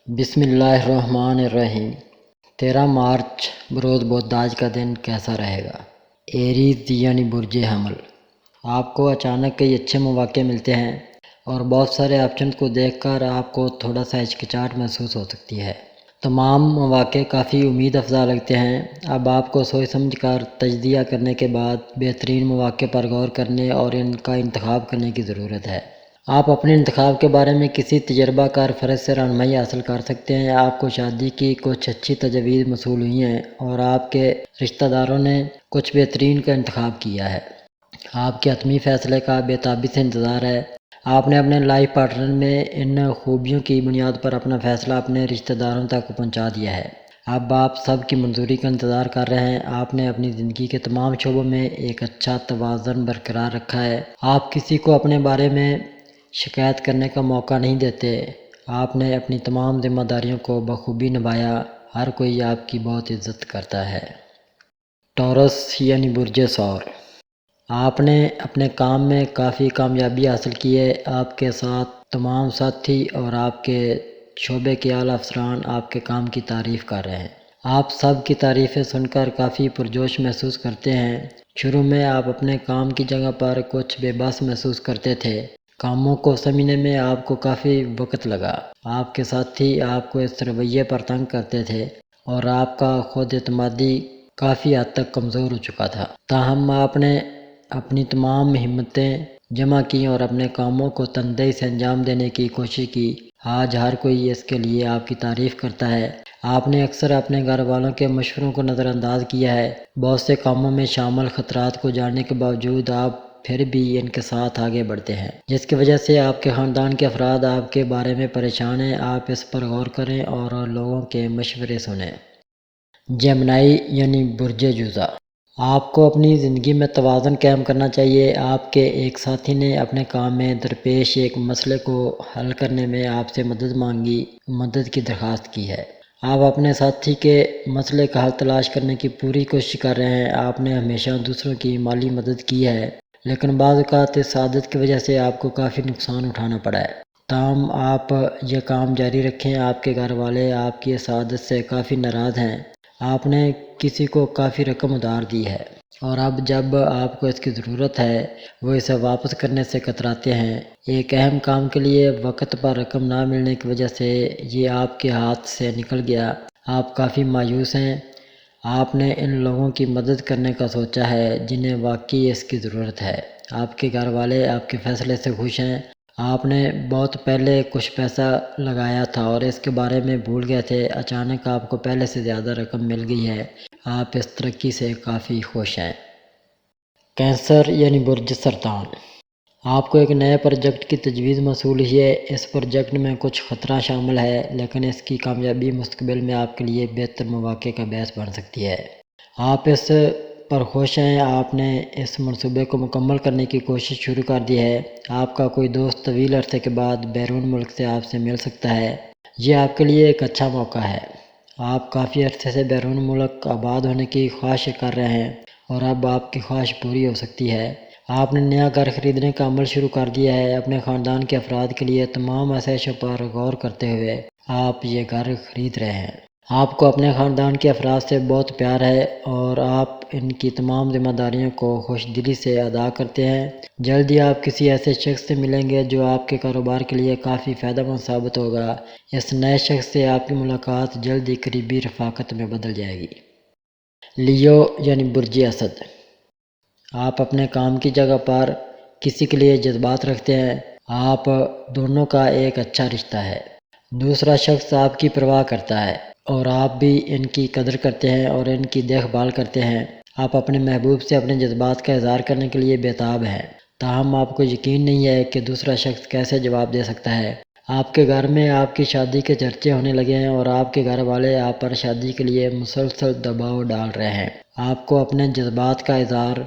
بسم اللہ الرحمن الرحیم۔ 13 مارچ بروز بوداج کا دن کیسا رہے گا؟ ایریز یعنی برج حمل، آپ کو اچانک کئی اچھے مواقع ملتے ہیں اور بہت سارے آپشنز کو دیکھ کر آپ کو تھوڑا سا ہچکچاہٹ محسوس ہو سکتی ہے۔ تمام مواقع کافی امید افزا لگتے ہیں۔ اب آپ کو سوچ سمجھ کر تجزیہ کرنے کے بعد بہترین مواقع پر غور کرنے اور ان کا انتخاب کرنے کی ضرورت ہے۔ آپ اپنے انتخاب کے بارے میں کسی تجربہ کار فرد سے رہنمائی حاصل کر سکتے ہیں۔ آپ کو شادی کی کچھ اچھی تجاویز موصول ہوئی ہیں اور آپ کے رشتہ داروں نے کچھ بہترین کا انتخاب کیا ہے۔ آپ کے حتمی فیصلے کا بےتابی سے انتظار ہے۔ آپ نے اپنے لائف پارٹنر میں ان خوبیوں کی بنیاد پر اپنا فیصلہ اپنے رشتہ داروں تک پہنچا دیا ہے۔ اب آپ سب کی منظوری کا انتظار کر رہے ہیں۔ آپ نے اپنی زندگی کے تمام شعبوں میں ایک اچھا توازن برقرار رکھا ہے۔ آپ کسی کو اپنے بارے میں شکایت کرنے کا موقع نہیں دیتے۔ آپ نے اپنی تمام ذمہ داریوں کو بخوبی نبھایا۔ ہر کوئی آپ کی بہت عزت کرتا ہے۔ ٹورس یعنی برج ثور، آپ نے اپنے کام میں کافی کامیابی حاصل کی ہے۔ آپ کے ساتھ تمام ساتھی اور آپ کے شعبے کے اعلیٰ افسران آپ کے کام کی تعریف کر رہے ہیں۔ آپ سب کی تعریفیں سن کر کافی پرجوش محسوس کرتے ہیں۔ شروع میں آپ اپنے کام کی جگہ پر کچھ بے بس محسوس کرتے تھے۔ کاموں کو سمجھنے میں آپ کو کافی وقت لگا۔ آپ کے ساتھی آپ کو اس رویے پر تنگ کرتے تھے اور آپ کا خود اعتمادی کافی حد تک کمزور ہو چکا تھا۔ تاہم آپ نے اپنی تمام ہمتیں جمع کی اور اپنے کاموں کو تندہی سے انجام دینے کی کوشش کی۔ آج ہر کوئی اس کے لیے آپ کی تعریف کرتا ہے۔ آپ نے اکثر اپنے گھر والوں کے مشوروں کو نظر انداز کیا ہے۔ بہت سے کاموں میں شامل خطرات کو جاننے کے باوجود آپ پھر بھی ان کے ساتھ آگے بڑھتے ہیں، جس کی وجہ سے آپ کے خاندان کے افراد آپ کے بارے میں پریشان ہیں۔ آپ اس پر غور کریں اور لوگوں کے مشورے سنیں۔ جیمنائی یعنی برج جوزا، آپ کو اپنی زندگی میں توازن قائم کرنا چاہیے۔ آپ کے ایک ساتھی نے اپنے کام میں درپیش ایک مسئلے کو حل کرنے میں آپ سے مدد کی درخواست کی ہے۔ آپ اپنے ساتھی کے مسئلے کا حل تلاش کرنے کی پوری کوشش کر رہے ہیں۔ آپ نے ہمیشہ دوسروں کی مالی مدد کی ہے، لیکن بعض اوقات اس عادت کی وجہ سے آپ کو کافی نقصان اٹھانا پڑا ہے۔ تاہم آپ یہ کام جاری رکھیں۔ آپ کے گھر والے آپ کی اس عادت سے کافی ناراض ہیں۔ آپ نے کسی کو کافی رقم ادھار دی ہے اور اب جب آپ کو اس کی ضرورت ہے وہ اسے واپس کرنے سے کتراتے ہیں۔ ایک اہم کام کے لیے وقت پر رقم نہ ملنے کی وجہ سے یہ آپ کے ہاتھ سے نکل گیا۔ آپ کافی مایوس ہیں۔ آپ نے ان لوگوں کی مدد کرنے کا سوچا ہے جنہیں واقعی اس کی ضرورت ہے۔ آپ کے گھر والے آپ کے فیصلے سے خوش ہیں۔ آپ نے بہت پہلے کچھ پیسہ لگایا تھا اور اس کے بارے میں بھول گئے تھے۔ اچانک آپ کو پہلے سے زیادہ رقم مل گئی ہے۔ آپ اس ترقی سے کافی خوش ہیں۔ کینسر یعنی برج سرطان، آپ کو ایک نئے پروجیکٹ کی تجویز موصول ہوئی ہے۔ اس پروجیکٹ میں کچھ خطرہ شامل ہے، لیکن اس کی کامیابی مستقبل میں آپ کے لیے بہتر مواقع کا باعث بن سکتی ہے۔ آپ اس پر خوش ہیں۔ آپ نے اس منصوبے کو مکمل کرنے کی کوشش شروع کر دی ہے۔ آپ کا کوئی دوست طویل عرصے کے بعد بیرون ملک سے آپ سے مل سکتا ہے۔ یہ آپ کے لیے ایک اچھا موقع ہے۔ آپ کافی عرصے سے بیرون ملک آباد ہونے کی خواہش کر رہے ہیں اور اب آپ کی خواہش پوری ہو سکتی ہے۔ آپ نے نیا گھر خریدنے کا عمل شروع کر دیا ہے۔ اپنے خاندان کے افراد کے لیے تمام آسائشوں پر غور کرتے ہوئے آپ یہ گھر خرید رہے ہیں۔ آپ کو اپنے خاندان کے افراد سے بہت پیار ہے اور آپ ان کی تمام ذمہ داریوں کو خوش دلی سے ادا کرتے ہیں۔ جلد ہی آپ کسی ایسے شخص سے ملیں گے جو آپ کے کاروبار کے لیے کافی فائدہ مند ثابت ہوگا۔ اس نئے شخص سے آپ کی ملاقات جلد ہی قریبی رفاقت میں بدل جائے گی۔ لیو یعنی برج اسد، آپ اپنے کام کی جگہ پر کسی کے لیے جذبات رکھتے ہیں۔ آپ دونوں کا ایک اچھا رشتہ ہے۔ دوسرا شخص آپ کی پرواہ کرتا ہے اور آپ بھی ان کی قدر کرتے ہیں اور ان کی دیکھ بھال کرتے ہیں۔ آپ اپنے محبوب سے اپنے جذبات کا اظہار کرنے کے لیے بےتاب ہیں، تاہم آپ کو یقین نہیں ہے کہ دوسرا شخص کیسے جواب دے سکتا ہے۔ آپ کے گھر میں آپ کی شادی کے چرچے ہونے لگے ہیں اور آپ کے گھر والے آپ پر شادی کے لیے مسلسل دباؤ ڈال رہے ہیں۔ آپ کو اپنے جذبات کا اظہار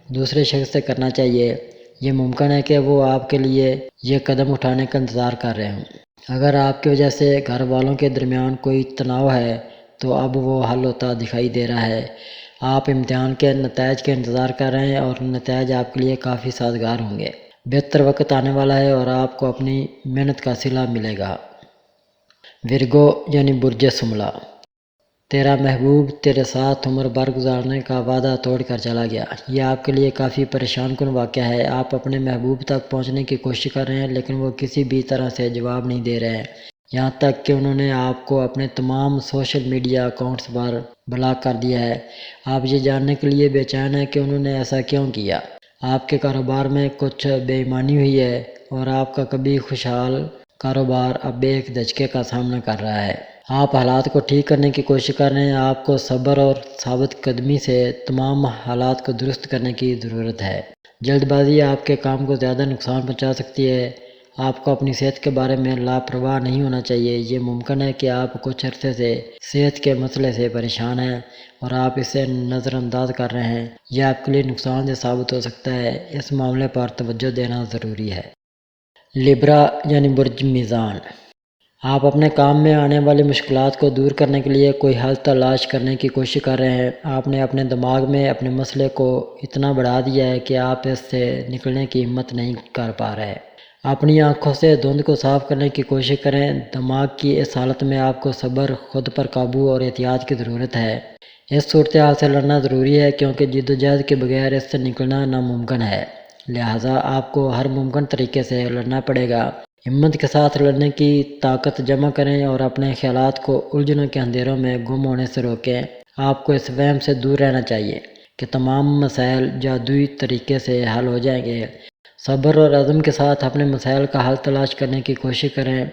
دوسرے شخص سے کرنا چاہیے۔ یہ ممکن ہے کہ وہ آپ کے لیے یہ قدم اٹھانے کا انتظار کر رہے ہوں۔ اگر آپ کی وجہ سے گھر والوں کے درمیان کوئی تناؤ ہے تو اب وہ حل ہوتا دکھائی دے رہا ہے۔ آپ امتحان کے نتائج کا انتظار کر رہے ہیں اور نتائج آپ کے لیے کافی سازگار ہوں گے۔ بہتر وقت آنے والا ہے اور آپ کو اپنی محنت کا صلہ ملے گا۔ ورگو یعنی برج سملہ، تیرا محبوب تیرے ساتھ عمر بھر گزارنے کا وعدہ توڑ کر چلا گیا۔ یہ آپ کے لیے کافی پریشان کن واقعہ ہے۔ آپ اپنے محبوب تک پہنچنے کی کوشش کر رہے ہیں لیکن وہ کسی بھی طرح سے جواب نہیں دے رہے ہیں، یہاں تک کہ انہوں نے آپ کو اپنے تمام سوشل میڈیا اکاؤنٹس پر بلاک کر دیا ہے۔ آپ یہ جاننے کے لیے بے چین ہیں کہ انہوں نے ایسا کیوں کیا۔ آپ کے کاروبار میں کچھ بے ایمانی ہوئی ہے اور آپ کا کبھی خوشحال کاروبار اب ایک دھچکے کا سامنا کر رہا ہے۔ آپ حالات کو ٹھیک کرنے کی کوشش کر رہے ہیں۔ آپ کو صبر اور ثابت قدمی سے تمام حالات کو درست کرنے کی ضرورت ہے۔ جلد بازی آپ کے کام کو زیادہ نقصان پہنچا سکتی ہے۔ آپ کو اپنی صحت کے بارے میں لاپرواہ نہیں ہونا چاہیے۔ یہ ممکن ہے کہ آپ کچھ عرصے سے صحت کے مسئلے سے پریشان ہیں اور آپ اسے نظر انداز کر رہے ہیں۔ یہ آپ کے لیے نقصان دہ ثابت ہو سکتا ہے۔ اس معاملے پر توجہ دینا ضروری ہے۔ لیبرا یعنی برج میزان، آپ اپنے کام میں آنے والی مشکلات کو دور کرنے کے لیے کوئی حل تلاش کرنے کی کوشش کر رہے ہیں۔ آپ نے اپنے دماغ میں اپنے مسئلے کو اتنا بڑھا دیا ہے کہ آپ اس سے نکلنے کی ہمت نہیں کر پا رہے۔ اپنی آنکھوں سے دھند کو صاف کرنے کی کوشش کریں۔ دماغ کی اس حالت میں آپ کو صبر، خود پر قابو اور احتیاط کی ضرورت ہے۔ اس صورتحال سے لڑنا ضروری ہے کیونکہ جدوجہد کے بغیر اس سے نکلنا ناممکن ہے، لہٰذا آپ کو ہر ممکن طریقے سے لڑنا پڑے گا۔ ہمت کے ساتھ لڑنے کی طاقت جمع کریں اور اپنے خیالات کو الجھنوں کے اندھیروں میں گم ہونے سے روکیں۔ آپ کو اس وہم سے دور رہنا چاہیے کہ تمام مسائل جادوئی طریقے سے حل ہو جائیں گے۔ صبر اور عزم کے ساتھ اپنے مسائل کا حل تلاش کرنے کی کوشش کریں۔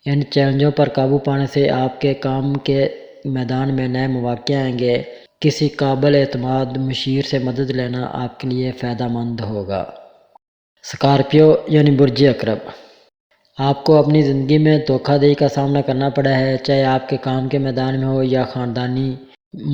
ان چیلنجوں پر قابو پانے سے آپ کے کام کے میدان میں نئے مواقع آئیں گے۔ کسی قابل اعتماد مشیر سے مدد لینا آپ کے لیے فائدہ مند ہوگا۔ اسکارپیو یعنی برج عقرب، آپ کو اپنی زندگی میں دھوکہ دہی کا سامنا کرنا پڑا ہے، چاہے آپ کے کام کے میدان میں ہو یا خاندانی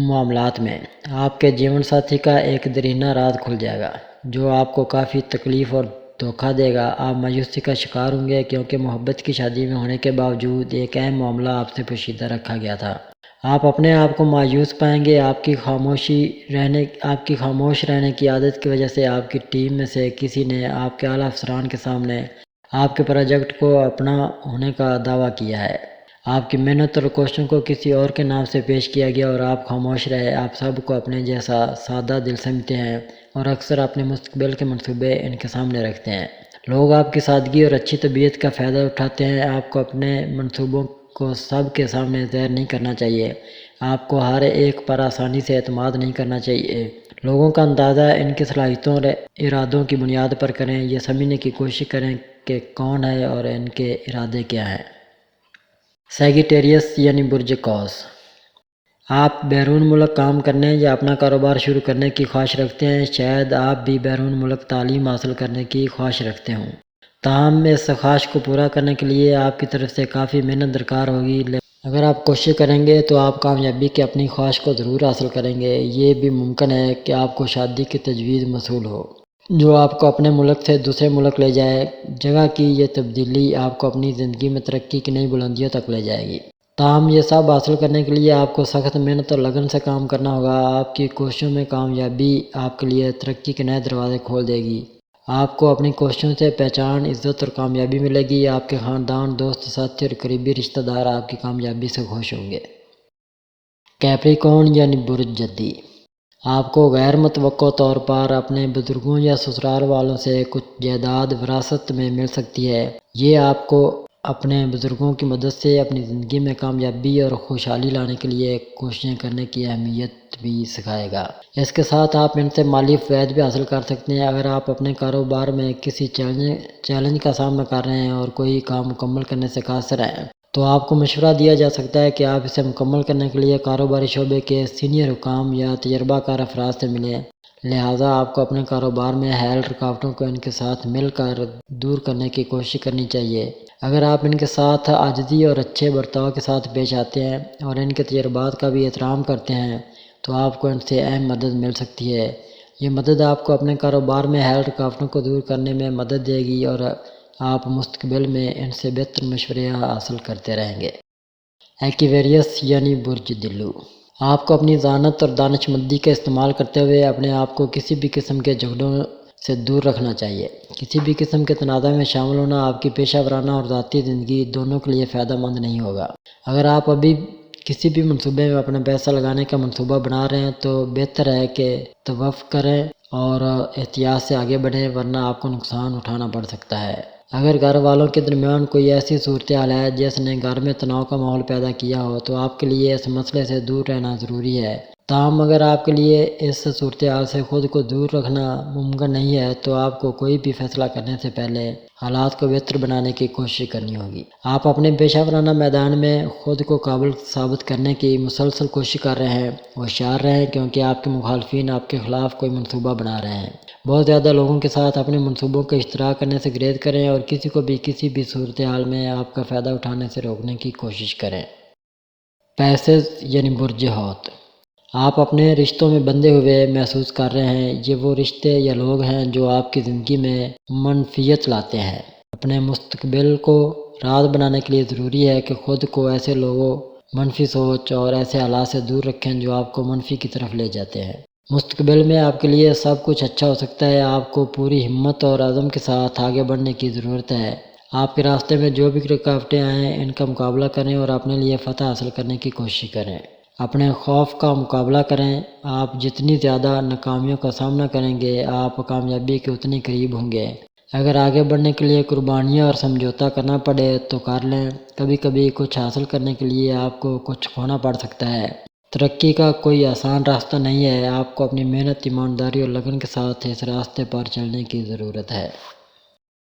معاملات میں۔ آپ کے جیون ساتھی کا ایک درینہ راز کھل جائے گا جو آپ کو کافی تکلیف اور دھوکہ دے گا۔ آپ مایوسی کا شکار ہوں گے کیونکہ محبت کی شادی میں ہونے کے باوجود ایک اہم معاملہ آپ سے پوشیدہ رکھا گیا تھا۔ آپ اپنے آپ کو مایوس پائیں گے۔ آپ کی خاموش رہنے کی عادت کی وجہ سے آپ کی ٹیم میں سے کسی نے آپ کے اعلیٰ افسران کے سامنے آپ کے پروجیکٹ کو اپنا ہونے کا دعویٰ کیا ہے۔ آپ کی محنت اور کوششوں کو کسی اور کے نام سے پیش کیا گیا اور آپ خاموش رہے۔ آپ سب کو اپنے جیسا سادہ دل سمجھتے ہیں اور اکثر اپنے مستقبل کے منصوبے ان کے سامنے رکھتے ہیں۔ لوگ آپ کی سادگی اور اچھی طبیعت کا فائدہ اٹھاتے ہیں۔ آپ کو اپنے منصوبوں کو سب کے سامنے ظاہر نہیں کرنا چاہیے۔ آپ کو ہر ایک پر آسانی سے اعتماد نہیں کرنا چاہیے۔ لوگوں کا اندازہ ان کی صلاحیتوں اور ارادوں کی بنیاد پر کریں۔ یہ سمجھنے کی کوشش کریں کہ کون ہے اور ان کے ارادے کیا ہیں۔ سیگیٹیریس یعنی برج قوس، آپ بیرون ملک کام کرنے یا اپنا کاروبار شروع کرنے کی خواہش رکھتے ہیں۔ شاید آپ بھی بیرون ملک تعلیم حاصل کرنے کی خواہش رکھتے ہوں، تاہم اس خواہش کو پورا کرنے کے لیے آپ کی طرف سے کافی محنت درکار ہوگی۔ اگر آپ کوشش کریں گے تو آپ کامیابی کی اپنی خواہش کو ضرور حاصل کریں گے۔ یہ بھی ممکن ہے کہ آپ کو شادی کی تجویز موصول ہو جو آپ کو اپنے ملک سے دوسرے ملک لے جائے۔ جگہ کی یہ تبدیلی آپ کو اپنی زندگی میں ترقی کی نئی بلندیوں تک لے جائے گی، تاہم یہ سب حاصل کرنے کے لیے آپ کو سخت محنت اور لگن سے کام کرنا ہوگا۔ آپ کی کوششوں میں کامیابی آپ کے لیے ترقی کے نئے دروازے کھول دے گی۔ آپ کو اپنی کوششوں سے پہچان، عزت اور کامیابی ملے گی۔ آپ کے خاندان، دوست، ساتھی اور قریبی رشتہ دار آپ کی کامیابی سے خوش ہوں گے۔ کیپریکارن یعنی برج جدی، آپ کو غیر متوقع طور پر اپنے بزرگوں یا سسرال والوں سے کچھ جائیداد وراثت میں مل سکتی ہے۔ یہ آپ کو اپنے بزرگوں کی مدد سے اپنی زندگی میں کامیابی اور خوشحالی لانے کے لیے کوششیں کرنے کی اہمیت بھی سکھائے گا۔ اس کے ساتھ آپ ان سے مالی فوائد بھی حاصل کر سکتے ہیں۔ اگر آپ اپنے کاروبار میں کسی چیلنج کا سامنا کر رہے ہیں اور کوئی کام مکمل کرنے سے قاصر ہیں تو آپ کو مشورہ دیا جا سکتا ہے کہ آپ اسے مکمل کرنے کے لیے کاروباری شعبے کے سینئر حکام یا تجربہ کار افراد سے ملیں۔ لہٰذا آپ کو اپنے کاروبار میں حائل رکاوٹوں کو ان کے ساتھ مل کر دور کرنے کی کوشش کرنی چاہیے۔ اگر آپ ان کے ساتھ عاجزی اور اچھے برتاؤ کے ساتھ پیش آتے ہیں اور ان کے تجربات کا بھی احترام کرتے ہیں تو آپ کو ان سے اہم مدد مل سکتی ہے۔ یہ مدد آپ کو اپنے کاروبار میں حائل رکاوٹوں کو دور کرنے میں مدد دے گی اور آپ مستقبل میں ان سے بہتر مشورے حاصل کرتے رہیں گے۔ ایکویریس یعنی برج دلو، آپ کو اپنی ذہانت اور دانش مندی کا استعمال کرتے ہوئے اپنے آپ کو کسی بھی قسم کے جھگڑوں سے دور رکھنا چاہیے۔ کسی بھی قسم کے تنازع میں شامل ہونا آپ کی پیشہ ورانہ اور ذاتی زندگی دونوں کے لیے فائدہ مند نہیں ہوگا۔ اگر آپ ابھی کسی بھی منصوبے میں اپنا پیسہ لگانے کا منصوبہ بنا رہے ہیں تو بہتر ہے کہ توقف کریں اور احتیاط سے آگے بڑھیں، ورنہ آپ کو نقصان اٹھانا پڑ سکتا ہے۔ اگر گھر والوں کے درمیان کوئی ایسی صورتحال ہے جس نے گھر میں تناؤ کا ماحول پیدا کیا ہو تو آپ کے لیے اس مسئلے سے دور رہنا ضروری ہے۔ تاہم اگر آپ کے لیے اس صورتحال سے خود کو دور رکھنا ممکن نہیں ہے تو آپ کو کوئی بھی فیصلہ کرنے سے پہلے حالات کو بہتر بنانے کی کوشش کرنی ہوگی۔ آپ اپنے پیشہ ورانہ میدان میں خود کو قابل ثابت کرنے کی مسلسل کوشش کر رہے ہیں۔ ہوشیار رہیں کیونکہ آپ کے مخالفین آپ کے خلاف کوئی منصوبہ بنا رہے ہیں۔ بہت زیادہ لوگوں کے ساتھ اپنے منصوبوں کا اشتراک کرنے سے گریز کریں اور کسی کو بھی کسی بھی صورتحال میں آپ کا فائدہ اٹھانے سے روکنے کی کوشش کریں۔ پیسز یعنی برج حوت۔ آپ اپنے رشتوں میں بندھے ہوئے محسوس کر رہے ہیں۔ یہ وہ رشتے یا لوگ ہیں جو آپ کی زندگی میں منفیت لاتے ہیں۔ اپنے مستقبل کو راز بنانے کے لیے ضروری ہے کہ خود کو ایسے لوگوں، منفی سوچ اور ایسے حالات سے دور رکھیں جو آپ کو منفی کی طرف لے جاتے ہیں۔ مستقبل میں آپ کے لیے سب کچھ اچھا ہو سکتا ہے۔ آپ کو پوری ہمت اور عزم کے ساتھ آگے بڑھنے کی ضرورت ہے۔ آپ کے راستے میں جو بھی رکاوٹیں آئیں ان کا مقابلہ کریں اور اپنے لیے فتح حاصل کرنے کی کوشش کریں۔ اپنے خوف کا مقابلہ کریں۔ آپ جتنی زیادہ ناکامیوں کا سامنا کریں گے آپ کامیابی کے اتنے قریب ہوں گے۔ اگر آگے بڑھنے کے لیے قربانیاں اور سمجھوتا کرنا پڑے تو کر لیں۔ کبھی کبھی کچھ حاصل کرنے کے لیے آپ کو کچھ کھونا پڑ سکتا ہے۔ ترقی کا کوئی آسان راستہ نہیں ہے۔ آپ کو اپنی محنت، ایمانداری اور لگن کے ساتھ اس راستے پر چلنے کی ضرورت ہے۔